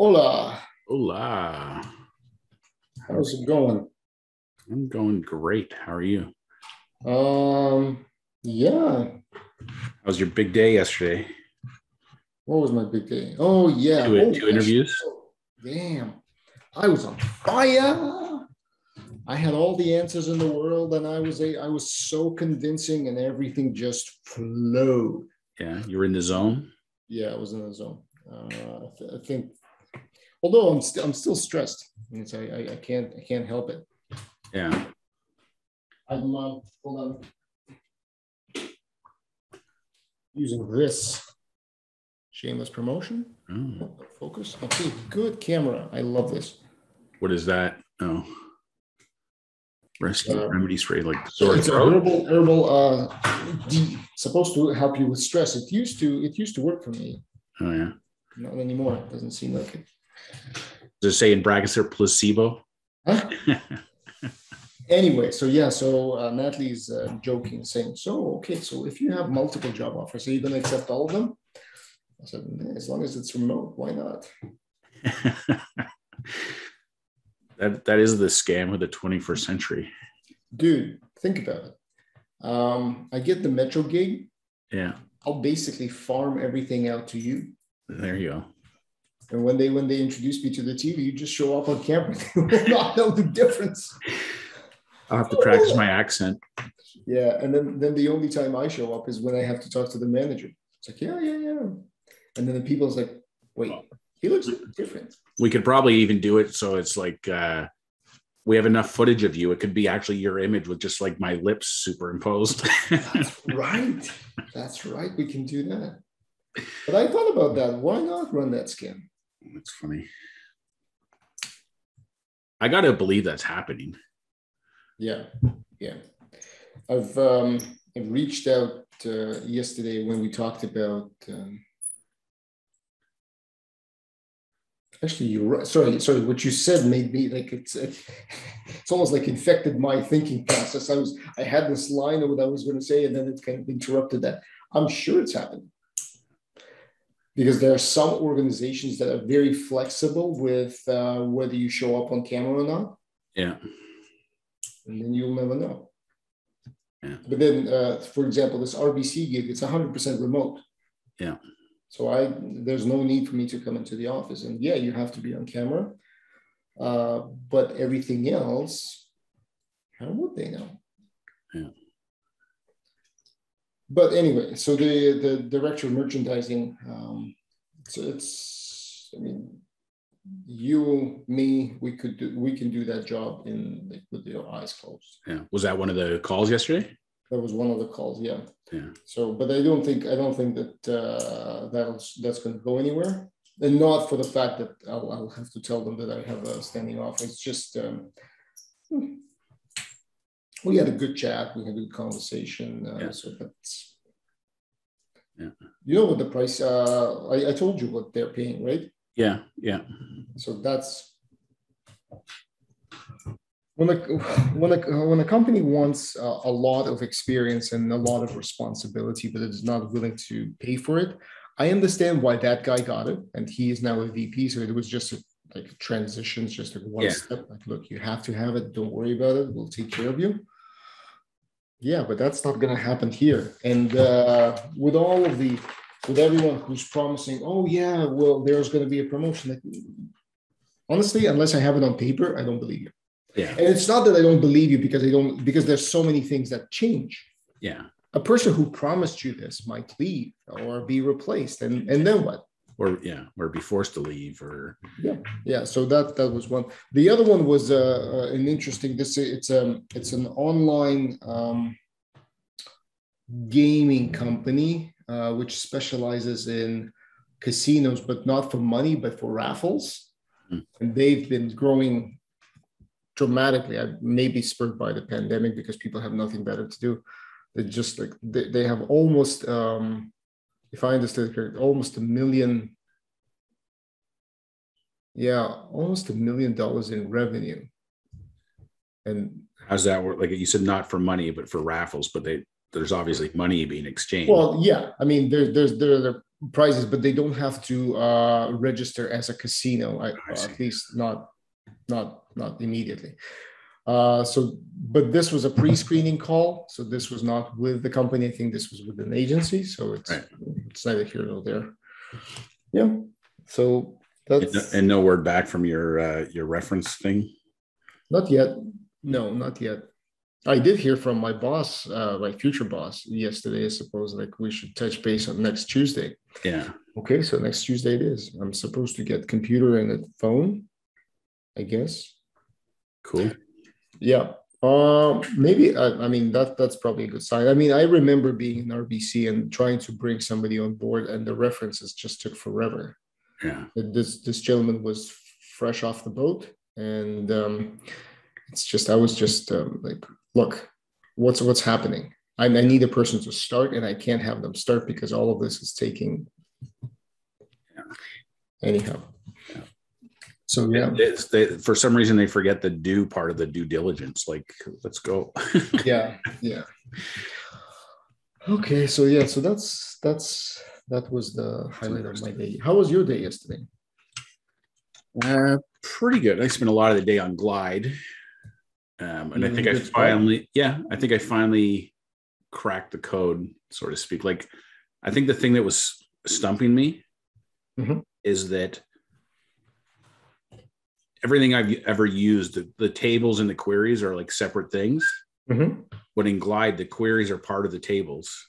Hola, Hola. how's it going? I'm going great. How are you? Yeah, How was your big day yesterday? what was my big day? Oh, yeah. Two interviews? Damn. I was on fire. I had all the answers in the world, and I was so convincing, and everything just flowed. Yeah, you were in the zone. Yeah, I was in the zone. I think, although I'm still stressed. I can't help it. Yeah. Hold on, using this. Shameless promotion. Oh, Focus. Okay, good camera. I love this. what is that? Oh, rescue Uh, remedy spray like sore it's a throat. herbal supposed to help you with stress. It used to work for me. Oh yeah. Not anymore. It doesn't seem like it. Does it say in brackets there placebo? Huh? Anyway, so yeah, so Natalie's joking, saying, "So okay, so if you have multiple job offers, are you going to accept all of them?" I said, "As long as it's remote, why not?" That is the scam of the 21st century. Dude, think about it. I get the Metro gig. Yeah. I'll basically farm everything out to you. There you go. And when they introduce me to the TV, you just show up on camera. They will not know the difference. I'll have to practice my accent. Yeah, and then the only time I show up is when I have to talk to the manager. It's like, yeah, yeah, yeah. And then the people's like, wait, he looks different. We could probably even do it so it's like we have enough footage of you. It could be actually your image with just like my lips superimposed. That's right. That's right. We can do that. But I thought about that. Why not run that scam? That's funny. I got to believe that's happening. Yeah, yeah. I've reached out yesterday when we talked about. Actually, you're right. Sorry. What you said made me like it's almost like infected my thinking process. I had this line of what I was going to say, and then it kind of interrupted that. I'm sure it's happening because there are some organizations that are very flexible with whether you show up on camera or not. Yeah. And then you'll never know. Yeah. But then, for example, this RBC gig, it's 100% remote. Yeah. So there's no need for me to come into the office. And yeah, you have to be on camera. But everything else, how would they know? Yeah. But anyway, so the director of merchandising, I mean, you, me, we can do that job with your eyes closed. Yeah. Was that one of the calls yesterday? That was one of the calls. Yeah. Yeah. So, but I don't think that that's going to go anywhere, and not for the fact that I'll have to tell them that I have a standing offer. It's just we had a good chat, we had a good conversation. Yeah. So that's yeah. You know what the price? I told you what they're paying, right? Yeah. Yeah. So that's when a company wants a lot of experience and a lot of responsibility, but it is not willing to pay for it. I understand why that guy got it, and he is now a VP. So it was just like transitions, just like one step. Like, look, you have to have it. Don't worry about it. We'll take care of you. Yeah, but that's not going to happen here. And with everyone who's promising, oh yeah, well, there's going to be a promotion. Like, honestly, unless I have it on paper, I don't believe you. Yeah. And it's not that I don't believe you because there's so many things that change. Yeah. A person who promised you this might leave or be replaced. And then what? Or be forced to leave Yeah. So that was one. The other one was an interesting, it's an online gaming company, which specializes in casinos, but not for money, but for raffles. And they've been growing dramatically, maybe spurred by the pandemic because people have nothing better to do. They just like they have almost, if I understand correctly, almost $1 million. Yeah, almost $1 million in revenue. And how's that work? Like you said, not for money, but for raffles. But there's obviously money being exchanged. Well, yeah. I mean, there's prizes, but they don't have to register as a casino. At least not immediately. But this was a pre-screening call, so this was not with the company. I think this was with an agency, so it's neither here nor there. Yeah. So that's and no word back from your reference thing. Not yet. No, not yet. I did hear from my boss, my future boss, yesterday. I suppose like we should touch base on next Tuesday. Yeah. Okay, so next Tuesday it is. I'm supposed to get computer and a phone, I guess. Cool. Yeah. Maybe I mean that's probably a good sign. I mean, I remember being in RBC and trying to bring somebody on board, and the references just took forever. Yeah. This gentleman was fresh off the boat, and I was just like, look, what's happening? I need a person to start, and I can't have them start because all of this is taking. Anyhow. So yeah, for some reason they forget the do part of the due diligence. Like, let's go. yeah. Okay, so yeah, so that was the highlight of my day. How was your day yesterday? Pretty good. I spent a lot of the day on Glide, and I think I finally cracked the code, so to speak. Like, I think the thing that was stumping me is that everything I've ever used, the tables and the queries are like separate things. But in Glide, the queries are part of the tables.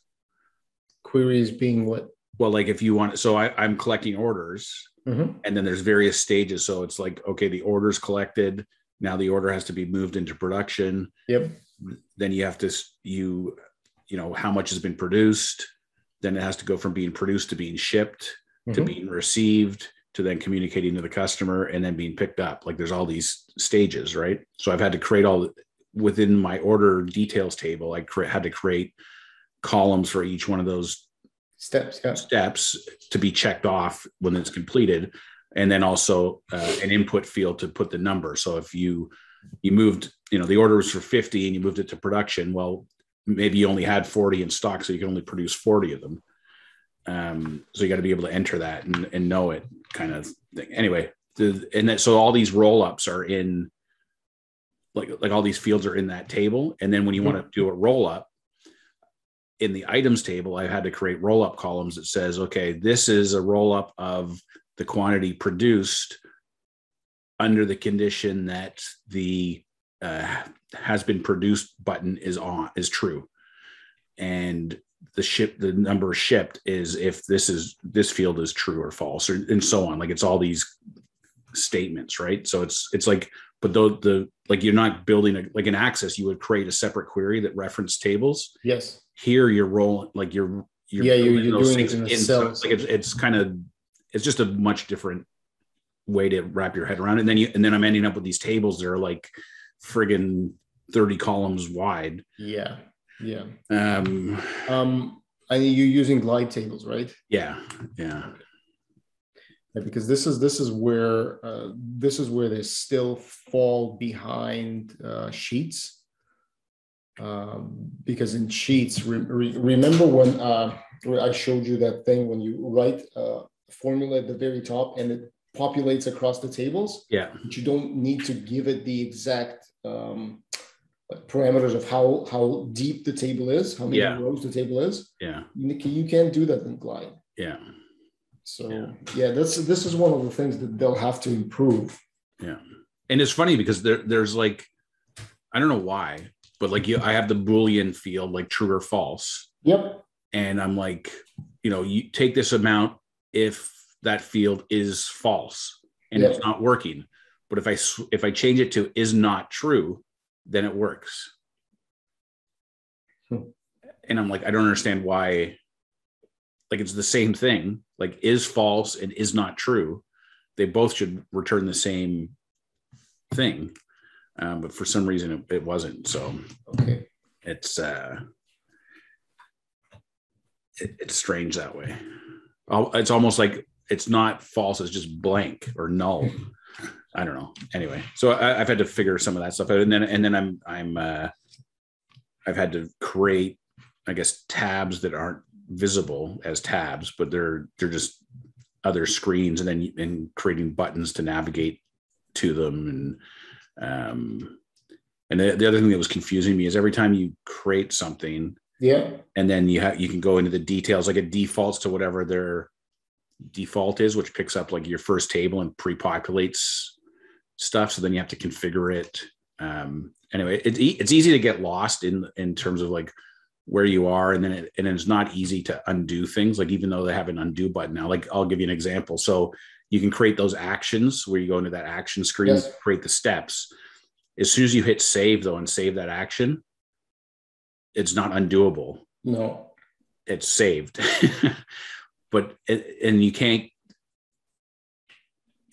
Queries being what? Well, like if you want, so I'm collecting orders, and then there's various stages. So it's like, okay, the order's collected. Now the order has to be moved into production. Yep. Then you have to, you know, how much has been produced. Then it has to go from being produced to being shipped to being received to then communicating to the customer and then being picked up. Like there's all these stages, right? So I've had to create within my order details table. I had to create columns for each one of those steps to be checked off when it's completed. And then also an input field to put the number. So if you moved, the order was for 50 and you moved it to production, well, maybe you only had 40 in stock, so you can only produce 40 of them. So you got to be able to enter that and know it, kind of thing. Anyway, so all these roll-ups are in, like all these fields are in that table. And then when you want to do a roll-up in the items table, I had to create roll-up columns that says, okay, this is a roll-up of the quantity produced under the condition that the has been produced button is true. And the number shipped is if this field is true or false, and so on. Like it's all these statements, right? So it's like, but like you're not building like in Access, you would create a separate query that reference tables. Yes. Here you're rolling, like you're doing it in the cells. Like it's just a much different way to wrap your head around it. And then I'm ending up with these tables that are like friggin' 30 columns wide. Yeah. And you're using glide tables, right? Yeah. Because this is where they still fall behind Sheets. Because in Sheets, remember when I showed you that thing when you write a formula at the very top and it populates across the tables? Yeah. But you don't need to give it the exact parameters of how deep the table is, how many rows the table is. Yeah. You can't do that in Glide. Yeah. So this is one of the things that they'll have to improve. Yeah. And it's funny because there's like, I don't know why, but like I have the Boolean field, like true or false. Yep. And I'm like, you take this amount if that field is false and it's not working. But if I change it to is not true, then it works. And I'm like, I don't understand why. Like it's the same thing, like is false and is not true. They both should return the same thing. But for some reason it wasn't. So okay. It's strange that way. It's almost like it's not false, it's just blank or null. I don't know. Anyway, so I've had to figure some of that stuff out, and then I've had to create, I guess, tabs that aren't visible as tabs, but they're just other screens, and then creating buttons to navigate to them. And the other thing that was confusing me is every time you create something, and then you can go into the details, like it defaults to whatever their default is, which picks up like your first table and pre-populates stuff. So then you have to configure it. Anyway, it's easy to get lost in terms of like where you are, and then it's not easy to undo things. Like even though they have an undo button now, like I'll give you an example. So you can create those actions where you go into that action screen, create the steps. As soon as you hit save though, and save that action, it's not undoable. No, it's saved. And you can't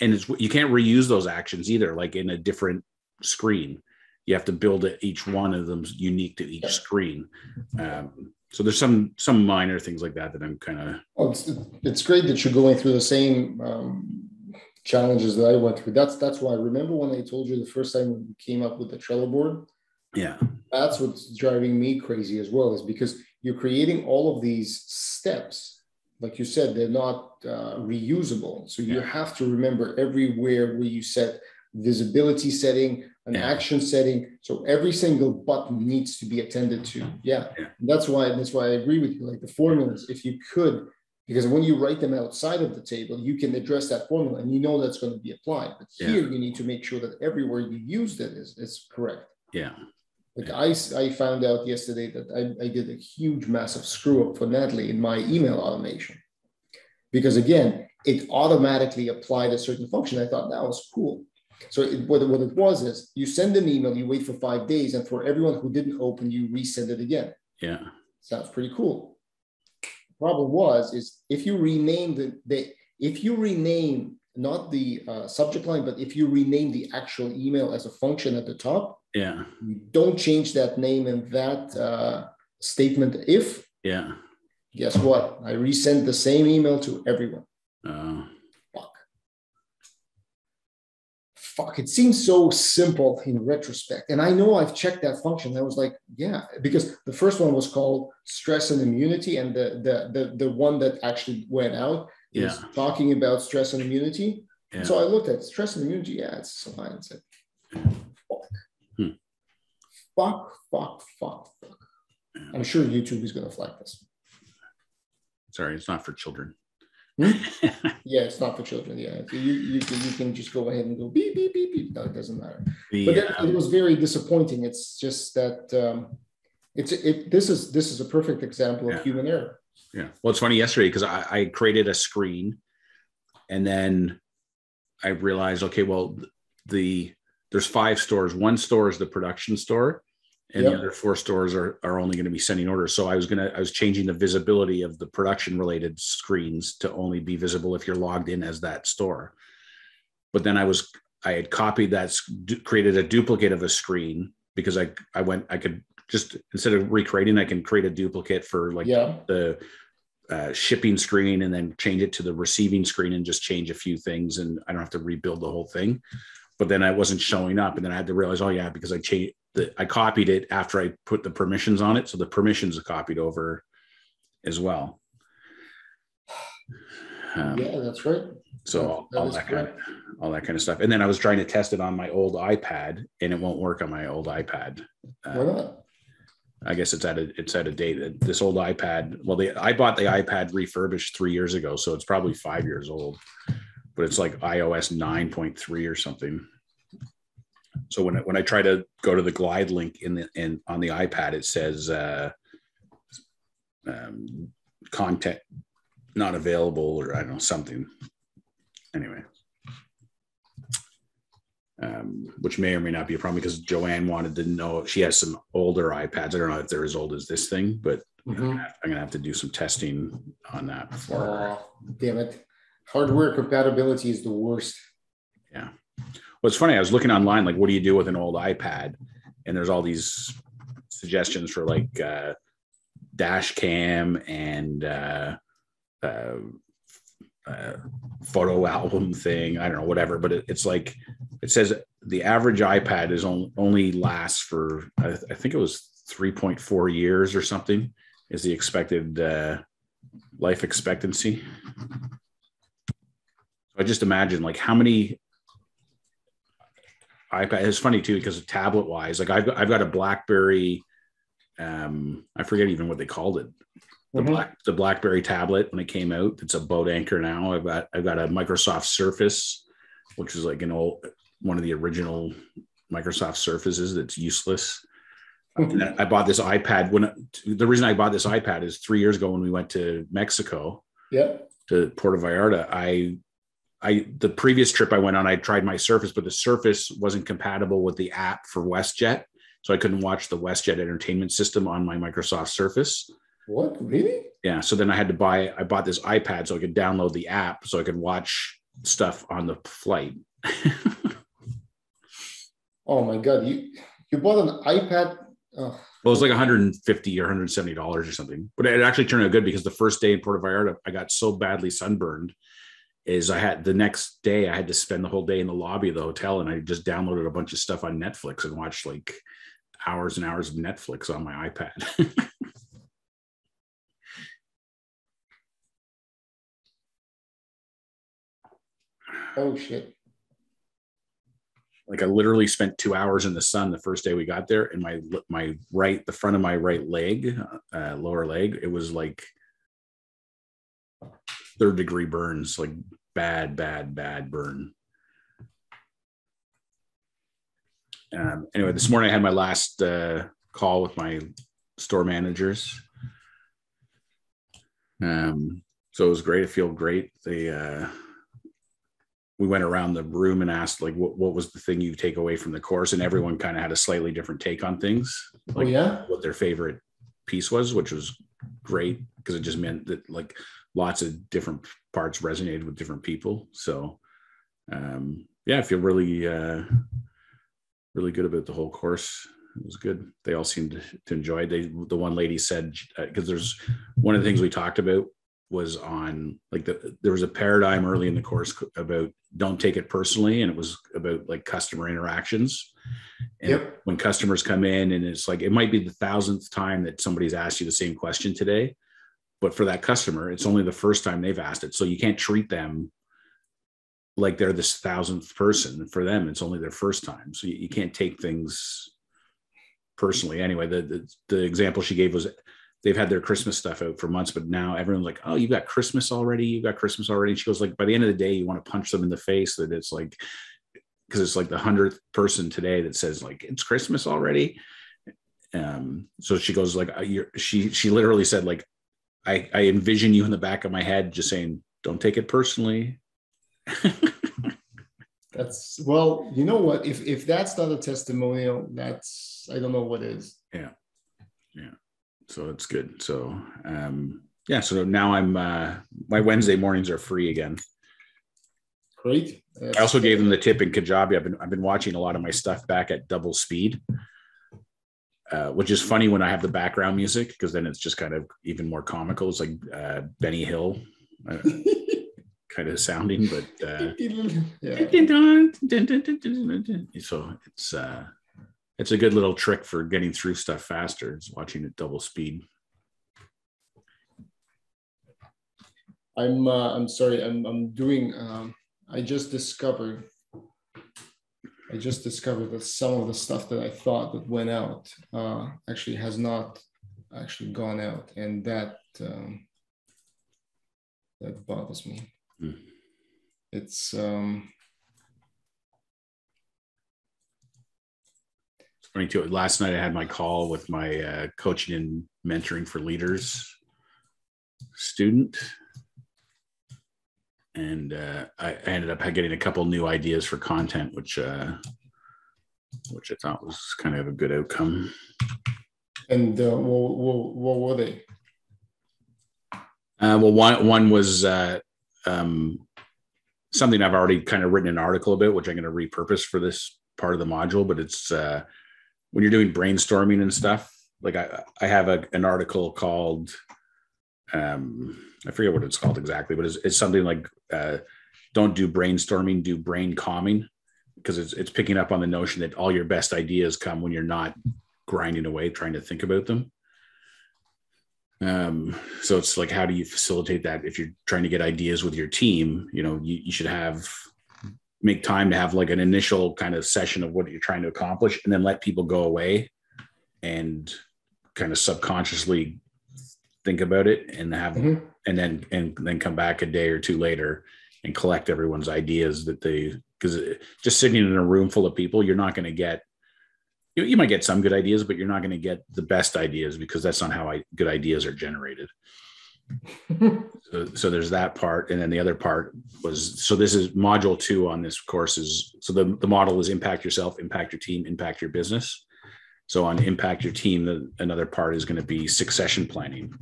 reuse those actions either, like in a different screen. You have to build it. Each one of them's unique to each screen. So there's some minor things like that I'm kind of. Oh, it's great that you're going through the same challenges that I went through. That's why I remember when I told you the first time when we came up with the Trello board. Yeah, that's what's driving me crazy as well, is because you're creating all of these steps. Like you said, they're not reusable. So you have to remember everywhere where you set visibility setting, an action setting. So every single button needs to be attended to. That's why I agree with you. Like the formulas, if you could, because when you write them outside of the table, you can address that formula and you know that's going to be applied. But here you need to make sure that everywhere you used it is correct. Yeah. Like I found out yesterday that I did a huge, massive screw up for Natalie in my email automation. Because again, it automatically applied a certain function. I thought that was cool. So what it was is you send an email, you wait for 5 days, and for everyone who didn't open, you resend it again. Yeah. Sounds pretty cool. The problem is if you rename if you rename not the subject line, but if you rename the actual email as a function at the top, you don't change that name and that statement if. Guess what? I resend the same email to everyone. Fuck, it seems so simple in retrospect. And I know I've checked that function. I was like, yeah, because the first one was called stress and immunity. And the one that actually went out is talking about stress and immunity. Yeah. So I looked at stress and immunity. Yeah, it's fine. It's like, fuck. I'm sure YouTube is going to flag this. Sorry, it's not for children. Yeah, it's not for children. Yeah, you can just go ahead and go beep beep beep beep. No, it doesn't matter. But it was very disappointing. It's just that this is a perfect example of human error. Yeah. Well, it's funny yesterday because I created a screen, and then I realized, okay, well, there's 5 stores. One store is the production store, and the other 4 stores are only going to be sending orders. So I was changing the visibility of the production related screens to only be visible if you're logged in as that store. But then I had copied that, created a duplicate of a screen because I could just, instead of recreating, I can create a duplicate for like the shipping screen and then change it to the receiving screen and just change a few things. And I don't have to rebuild the whole thing. But then I wasn't showing up. And then I had to realize, because I copied it after I put the permissions on it. So the permissions are copied over as well. That's right. So all that kind of stuff. And then I was trying to test it on my old iPad, and it won't work on my old iPad. Why not? I guess it's at a date. This old iPad. Well, I bought the iPad refurbished 3 years ago, so it's probably 5 years old. But it's like iOS 9.3 or something. So when I try to go to the glide link on the iPad, it says content not available, or I don't know, something. Anyway, which may or may not be a problem because Joanne wanted to know. She has some older iPads. I don't know if they're as old as this thing, but I'm gonna have to do some testing on that before. Damn it! Hardware compatibility is the worst. Yeah. Well, it's funny. I was looking online, like, what do you do with an old iPad? And there's all these suggestions for like dash cam and photo album thing. I don't know, whatever. But it's like, it says the average iPad is only lasts for, I think it was 3.4 years or something is the expected life expectancy. I just imagine like how many iPad. It's funny too because tablet wise, like I've got a BlackBerry. I forget even what they called it. The BlackBerry tablet when it came out. It's a boat anchor now. I've got a Microsoft Surface, which is like one of the original Microsoft Surfaces that's useless. And I bought this iPad the reason I bought this iPad is 3 years ago when we went to Mexico. Yep. To Puerto Vallarta. The previous trip I went on, I tried my Surface, but the Surface wasn't compatible with the app for WestJet. So I couldn't watch the WestJet entertainment system on my Microsoft Surface. What? Really? Yeah. So then I bought this iPad so I could download the app so I could watch stuff on the flight. Oh my God. You bought an iPad? Oh. Well, it was like $150 or $170 or something, but it actually turned out good because the first day in Puerto Vallarta, I got so badly sunburned the next day I had to spend the whole day in the lobby of the hotel, and I just downloaded a bunch of stuff on Netflix and watched like hours and hours of Netflix on my iPad. Oh shit. Like I literally spent 2 hours in the sun the first day we got there, and the front of my right leg, lower leg, it was like 3rd-degree burns, like bad burn. Anyway, this morning I had my last call with my store managers. So it was great. I feel great. We went around the room and asked like, what was the thing you take away from the course? And everyone kind of had a slightly different take on things, like what their favorite piece was, which was great because it just meant that like lots of different parts resonated with different people. So I feel really, really good about the whole course. It was good. They all seemed to enjoy it. The one lady said, because there's one of the things we talked about was on like there was a paradigm early in the course about don't take it personally. And it was about like customer interactions. And when customers come in and it's like, it might be the 1,000th time that somebody's asked you the same question today, but for that customer, it's only the first time they've asked it. So you can't treat them like they're this 1,000th person. For them, it's only their first time. So you can't take things personally. Anyway, the example she gave was they've had their Christmas stuff out for months, but now everyone's like, oh, you got Christmas already? You got Christmas already? And she goes like, by the end of the day, you want to punch them in the face that it's like, because it's like the 100th person today that says like, it's Christmas already. So she goes like, she literally said like, I envision you in the back of my head just saying, don't take it personally. That's, well, you know what? If that's not a testimonial, that's, I don't know what is. Yeah. So it's good. So, so now I'm, my Wednesday mornings are free again. Great. I also gave them the tip in Kajabi. I've been watching a lot of my stuff back at double speed, which is funny when I have the background music, because then it's just kind of even more comical. It's like Benny Hill kind of sounding, but so it's a good little trick for getting through stuff faster. It's watching at double speed. I'm sorry. I'm doing. I just discovered that some of the stuff that I thought that went out actually has not actually gone out, and that bothers me. It's funny too. Last night I had my call with my coaching and mentoring for leaders student, and I ended up getting a couple new ideas for content, which I thought was kind of a good outcome. And what were they? Well, one was something I've already kind of written an article about, which I'm going to repurpose for this part of the module. But it's when you're doing brainstorming and stuff. Like I have an article called I forget what it's called exactly, but it's something like don't do brainstorming, do brain calming, because it's picking up on the notion that all your best ideas come when you're not grinding away trying to think about them. So it's like, how do you facilitate that? If you're trying to get ideas with your team, you should make time to have like an initial kind of session of what you're trying to accomplish, and then let people go away and kind of subconsciously think about it, and and then come back a day or two later and collect everyone's ideas because just sitting in a room full of people, you're not going to get, you might get some good ideas, but you're not going to get the best ideas, because that's not how good ideas are generated. So there's that part. And then the other part was, so this is module 2 on this course so the model is impact yourself, impact your team, impact your business. So on impact your team, another part is going to be succession planning,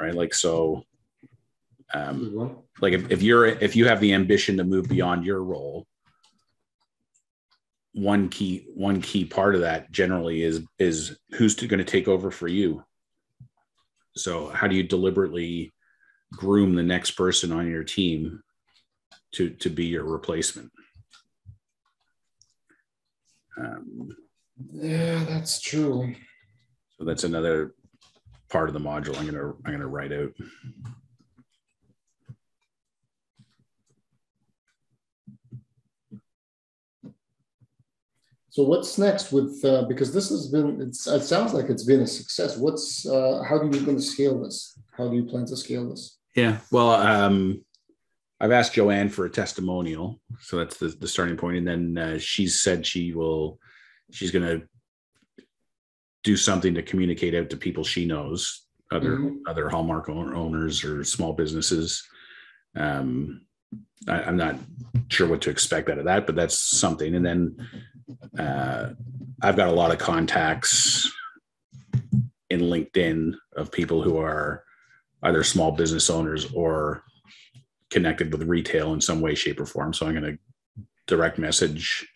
right? Like, so like if you have the ambition to move beyond your role, one key part of that generally is who's going to take over for you. So how do you deliberately groom the next person on your team to be your replacement? Yeah, that's true. So that's another part of the module I'm gonna write out. So what's next with because this has been, it sounds like it's been a success. How are you going to scale this? How do you plan to scale this? Yeah, well, I've asked Joanne for a testimonial, so that's the starting point, and then she's said she's going to do something to communicate out to people she knows, other Hallmark owners or small businesses. I'm not sure what to expect out of that, but that's something. And then I've got a lot of contacts in LinkedIn of people who are either small business owners or connected with retail in some way, shape, or form. So I'm going to direct message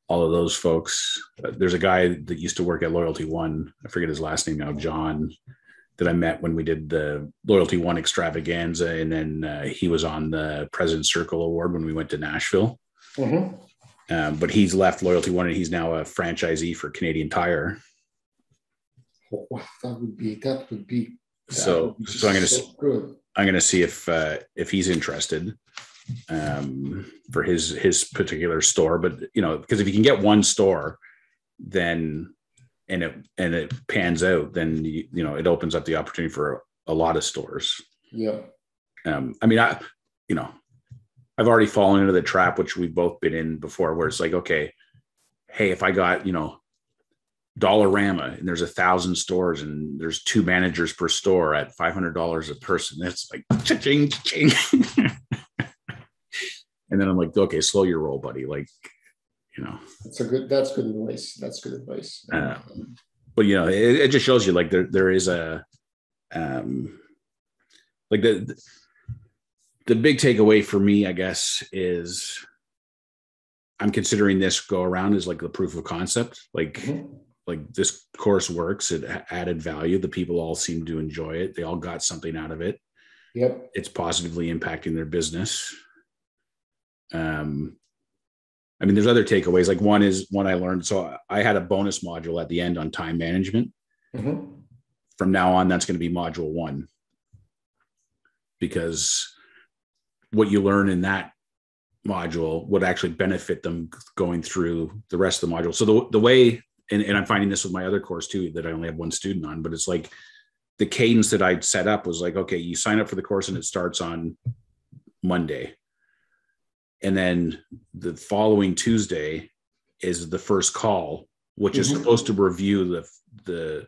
all of those folks. There's a guy that used to work at Loyalty One. I forget his last name now, John, that I met when we did the Loyalty One extravaganza. And then he was on the President's Circle Award when we went to Nashville. But he's left Loyalty One and he's now a franchisee for Canadian Tire. Oh, that would be so I'm going to see if he's interested for his particular store. But because if you can get one store, then and it pans out, then it opens up the opportunity for a lot of stores. Yeah. I mean, I've already fallen into the trap, which we've both been in before, where it's like, okay, hey, if I got Dollarama and there's 1,000 stores and there's 2 managers per store at $500 a person, that's like cha-ching, cha-ching. And then I'm like, okay, slow your roll, buddy. Like, that's good advice. That's good advice. But it just shows you like there is a like the big takeaway for me, I guess, is I'm considering this go around as like the proof of concept. Like this course works. It added value. The people all seem to enjoy it. They all got something out of it. Yep. It's positively impacting their business. I mean, there's other takeaways. Like one I learned. So I had a bonus module at the end on time management. From now on, that's going to be module 1, because what you learn in that module would actually benefit them going through the rest of the module. So the way, and I'm finding this with my other course too, that I only have one student on, but it's like the cadence that I'd set up was like, okay, you sign up for the course and it starts on Monday. And then the following Tuesday is the first call, which is supposed to review the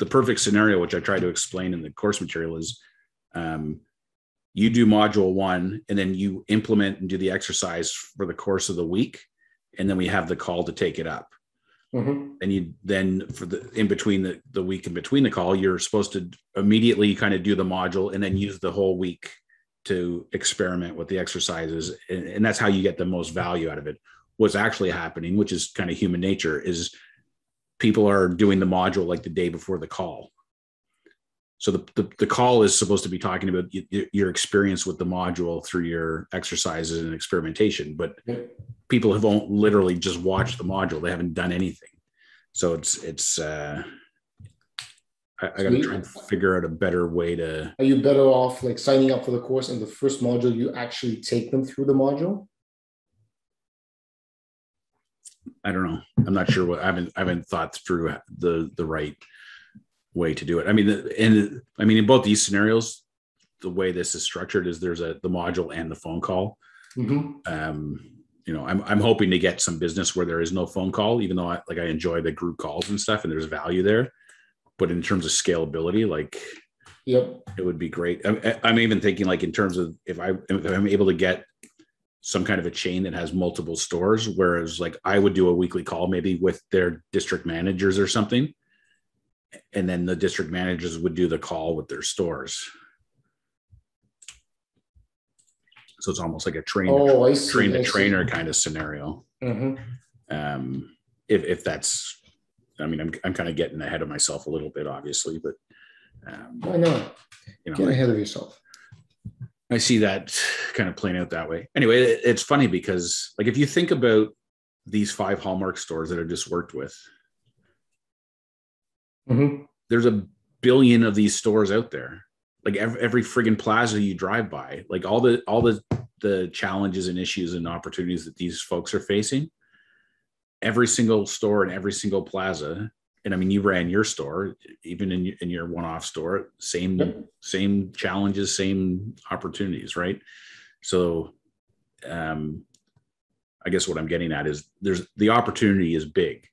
perfect scenario, which I try to explain in the course material, is you do module 1 and then you implement and do the exercise for the course of the week. And then we have the call to take it up. And then for in between the week in between the call, you're supposed to immediately kind of do the module and then use the whole week to experiment with the exercises. And that's how you get the most value out of it. What's actually happening, which is kind of human nature, is people are doing the module like the day before the call. So the call is supposed to be talking about your experience with the module through your exercises and experimentation, but people have literally just watched the module. They haven't done anything. So it's I got to try and figure out a better way to. Are you better off like signing up for the course and the first module, you actually take them through the module? I don't know. I'm not sure what I haven't thought through the right way to do it. I mean, in both these scenarios, the way this is structured is there's the module and the phone call. Mm-hmm. I'm hoping to get some business where there is no phone call, even though I enjoy the group calls and stuff, and there's value there. But in terms of scalability, yep, it would be great. I'm even thinking in terms of if I'm able to get some kind of a chain that has multiple stores, whereas I would do a weekly call maybe with their district managers or something, and then the district managers would do the call with their stores. So it's almost like a trainer kind of scenario. Mm-hmm. If that's, I'm kind of getting ahead of myself a little bit, obviously, but why not? Get ahead of yourself. I see that kind of playing out that way. Anyway, it's funny because if you think about these 5 Hallmark stores that I just worked with, mm-hmm. There's a billion of these stores out there. Every friggin' plaza you drive by, all the challenges and issues and opportunities that these folks are facing, every single store and every single plaza. And you ran your store, even in your one-off store, same challenges, same opportunities, right? So I guess what I'm getting at is the opportunity is big.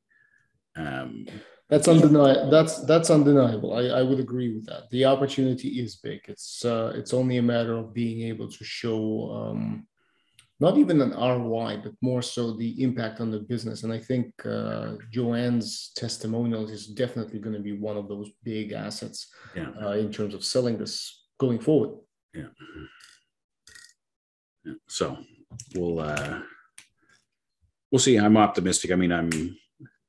That's undeniable. That's undeniable. I would agree with that. The opportunity is big. It's only a matter of being able to show not even an ROI, but more so the impact on the business. And I think Joanne's testimonials is definitely going to be one of those big assets in terms of selling this going forward. Yeah. So we'll see. I'm optimistic.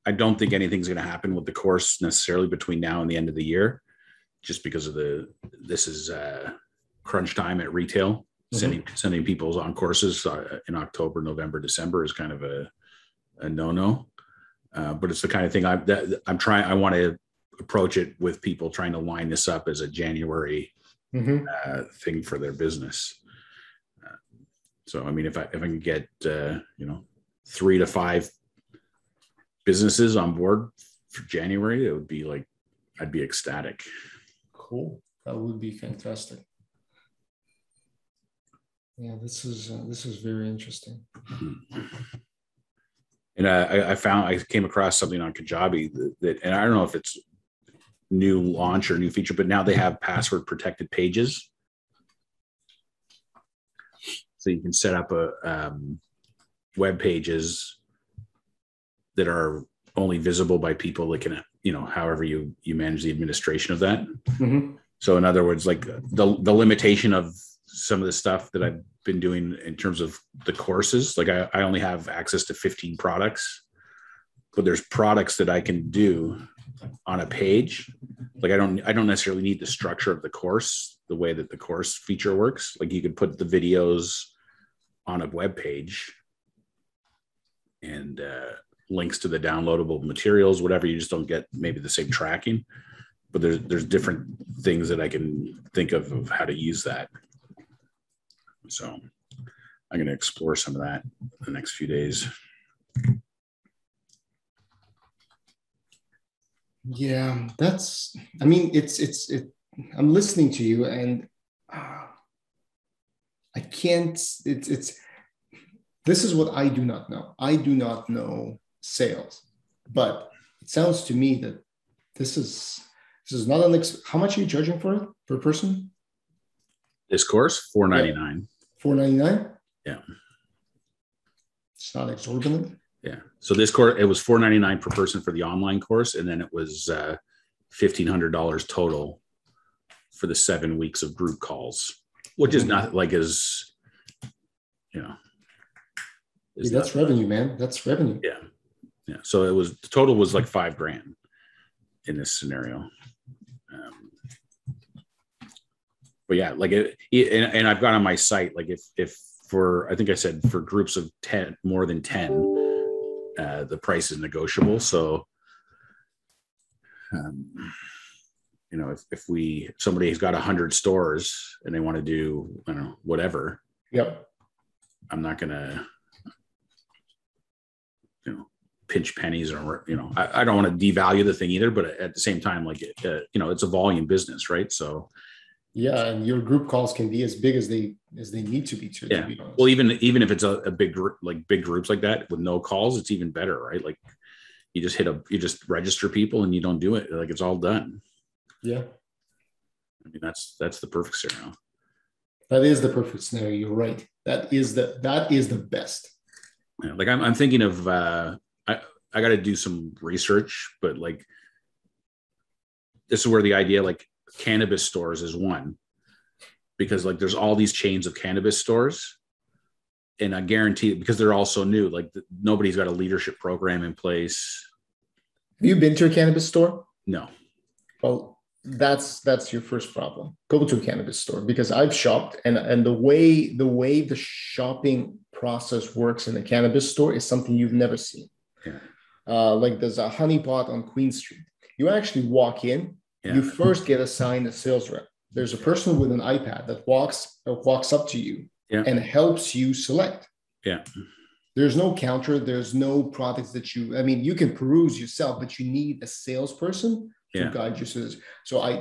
I don't think anything's going to happen with the course necessarily between now and the end of the year, just because of this is crunch time at retail. Mm-hmm. Sending people on courses in October, November, December is kind of a no-no. But it's the kind of thing I want to approach it with people trying to line this up as a January mm-hmm. Thing for their business. So, if I can get 3 to 5 businesses on board for January, it would be I'd be ecstatic. Cool. That would be fantastic. Yeah, this is very interesting. And I came across something on Kajabi that, and I don't know if it's new launch or new feature, but now they have password protected pages. So you can set up web pages that are only visible by people that can, however you manage the administration of that. Mm-hmm. So in other words, the limitation of some of the stuff that I've been doing in terms of the courses, I only have access to 15 products, but there's products that I can do on a page. I don't necessarily need the structure of the course, the way that the course feature works. You could put the videos on a web page and links to the downloadable materials, whatever. You just don't get maybe the same tracking, but there's different things that I can think of how to use that. So I'm going to explore some of that in the next few days. Yeah, I'm listening to you and I can't, this is what I do not know. I do not know sales, but it sounds to me that this is not how much are you charging for it per person? This course, $499. $499? Yeah. It's not exorbitant. Yeah. So this course, it was $499 per person for the online course. And then it was $1,500 total for the 7 weeks of group calls, which is not that's revenue, man. That's revenue. Yeah. Yeah. So the total was $5,000 in this scenario. But yeah, and I've got on my site, if for, I think I said for groups of 10, more than 10, the price is negotiable. So You know, if somebody's got 100 stores and they want to do, I don't know, whatever. Yep. I'm not going to, pinch pennies or, I don't want to devalue the thing either, but at the same time, like, it's a volume business, right? So yeah, and your group calls can be as big as they need to be to be honest. Well, even if it's a big group, like big groups like that with no calls, it's even better, right? Like you just register people and you don't do it. Like it's all done. Yeah. I mean, that's the perfect scenario. That is the perfect scenario. You're right. That is the best. Yeah, like I'm thinking of, I got to do some research, but like, this is where the idea, like cannabis stores is one, because like there's all these chains of cannabis stores, and I guarantee, because they're all so new, like nobody's got a leadership program in place. Have you been to a cannabis store? No. Well, that's your first problem. Go to a cannabis store, because I've shopped, and the way the shopping process works in a cannabis store is something you've never seen. Yeah. Like there's a Honey Pot on Queen Street. You actually walk in. Yeah. You first get assigned a sales rep. There's a person with an iPad that walks up to you and helps you select. Yeah. There's no counter. There's no products you can peruse yourself, but you need a salesperson to guide you. So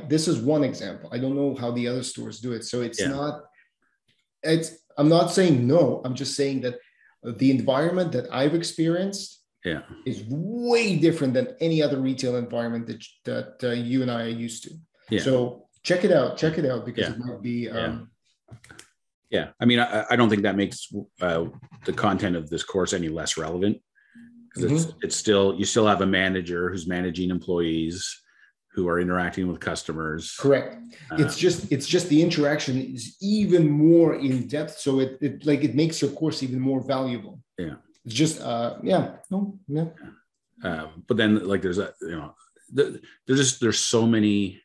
this is one example. I don't know how the other stores do it. So I'm not saying no. I'm just saying that the environment that I've experienced is way different than any other retail environment that you and I are used to. Yeah. So check it out because it might be. Yeah. I mean, I don't think that makes the content of this course any less relevant, because it's still, you still have a manager who's managing employees who are interacting with customers. Correct. It's just the interaction is even more in depth. So it makes your course even more valuable. Yeah. It's just, But then like there's there's so many,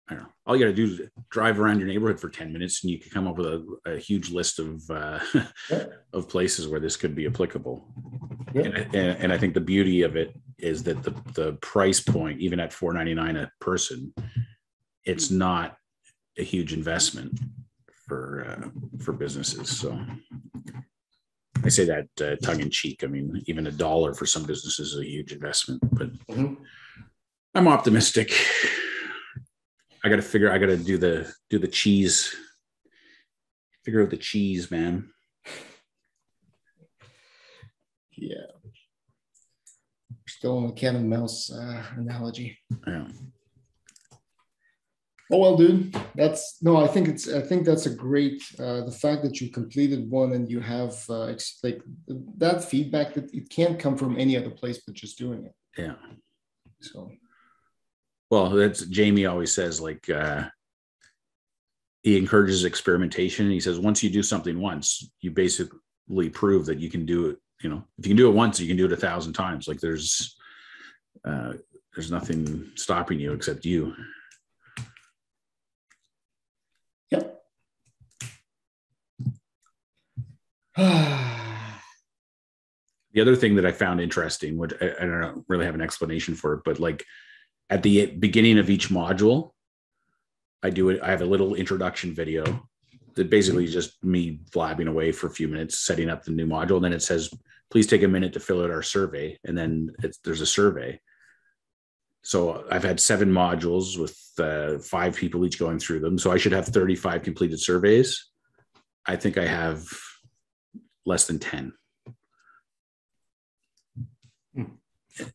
I don't know, all you got to do is drive around your neighborhood for 10 minutes and you can come up with a huge list of of places where this could be applicable. Yeah. And I think the beauty of it is that the price point, even at $4.99 a person, it's not a huge investment for businesses. So I say that tongue in cheek. I mean, even $1 for some businesses is a huge investment, but I'm optimistic. I got to do the cheese, figure out the cheese, man. Yeah. Still on the cat and mouse analogy. Yeah. Oh, well, dude, I think that's a great, the fact that you completed one and you have like that feedback, that it can't come from any other place but just doing it. Yeah. So. Well, that's Jamie always says, like, he encourages experimentation. He says, once you do something once, you basically prove that you can do it. You know, if you can do it once, you can do it 1,000 times. Like there's nothing stopping you except you. Yep. The other thing that I found interesting, which I don't really have an explanation for it, but like at the beginning of each module, I have a little introduction video that basically is just me blabbing away for a few minutes, setting up the new module. And then it says, please take a minute to fill out our survey. And then there's a survey. So I've had 7 modules with 5 people each going through them. So I should have 35 completed surveys. I think I have less than 10.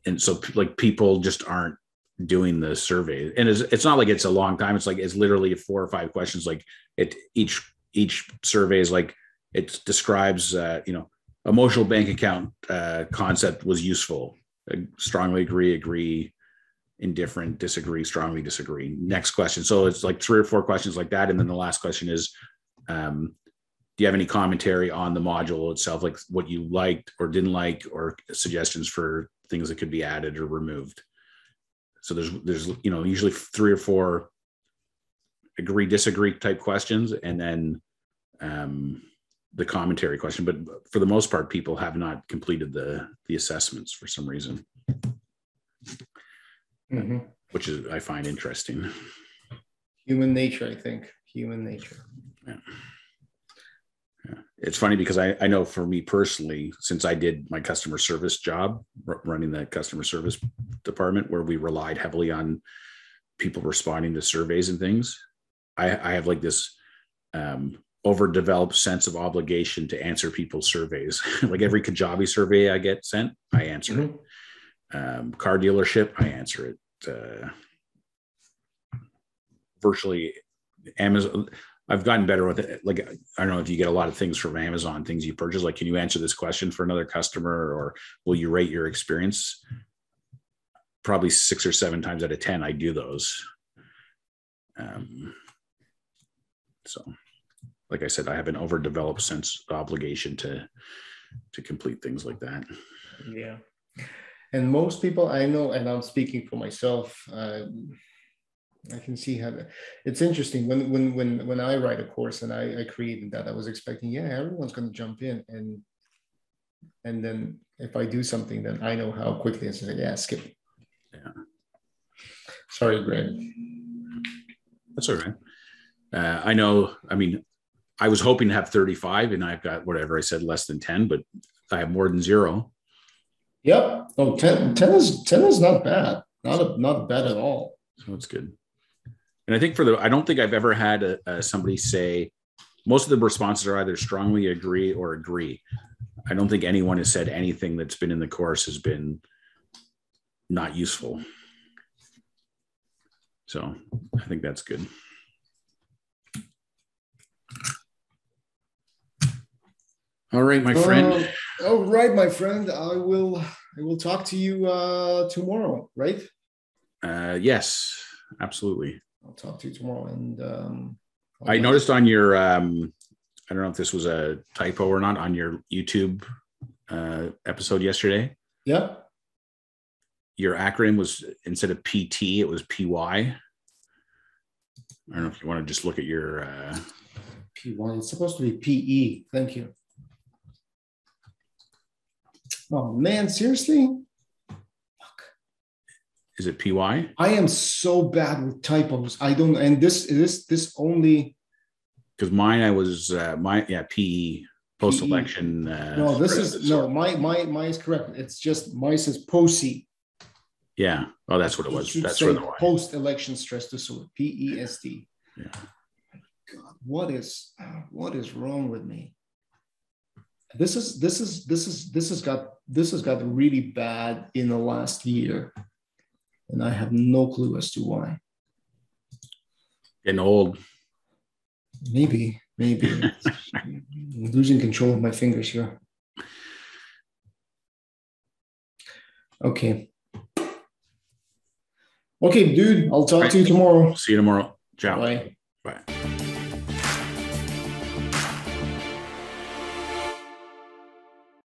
And so like people just aren't doing the survey, and it's not like it's a long time. It's like, it's literally 4 or 5 questions. Like each survey is like, it describes, emotional bank account concept was useful. Strongly agree, indifferent, disagree, strongly disagree. Next question. So it's like 3 or 4 questions like that. And then the last question is, do you have any commentary on the module itself? Like what you liked or didn't like, or suggestions for things that could be added or removed. So there's usually 3 or 4 agree, disagree type questions, and then the commentary question. But for the most part, people have not completed the assessments for some reason. Mm-hmm. which is I find interesting. Human nature, I think. Human nature. Yeah. It's funny because I know for me personally, since I did my customer service job, running the customer service department, where we relied heavily on people responding to surveys and things, I have like this overdeveloped sense of obligation to answer people's surveys. Like every Kajabi survey I get sent, I answer it. Car dealership, I answer it. Virtually Amazon. I've gotten better with it. Like, I don't know if you get a lot of things from Amazon, things you purchase, like, can you answer this question for another customer, or will you rate your experience? Probably 6 or 7 times out of 10, I do those. So like I said, I have an overdeveloped sense of obligation to complete things like that. Yeah. And most people I know, and I'm speaking for myself, I can see how it's interesting when I write a course and I created that, I was expecting, everyone's going to jump in, and then if I do something, then I know how quickly it's like, skip it. Yeah. Sorry, Greg. That's all right. I know. I mean, I was hoping to have 35, and I've got whatever I said, less than 10, but I have more than 0. Yep. Oh, 10 is not bad. Not bad at all. So it's good. And I think I don't think I've ever had somebody say, most of the responses are either strongly agree or agree. I don't think anyone has said anything that's been in the course has been not useful. So I think that's good. All right, my friend. All right, my friend. I will talk to you tomorrow, right? Yes, absolutely. I'll talk to you tomorrow. And I noticed on your, I don't know if this was a typo or not, on your YouTube episode yesterday. Yeah. Your acronym was, instead of PT, it was PY. I don't know if you want to just look at your PY. It's supposed to be PE. Thank you. Oh man, seriously? Is it PY? I am so bad with typos. I don't, and this only. Because mine, I was PE, post-election. No, this is no. My is correct. It's just mine says POSI. Yeah. Oh, that's what it was. That's where the Y. Post-election stress disorder. PESD. Yeah. God, what is wrong with me? This has got really bad in the last year, and I have no clue as to why. Getting old. Maybe I'm losing control of my fingers here. Okay, dude. I'll talk to you tomorrow. See you tomorrow. Ciao. Bye. Bye.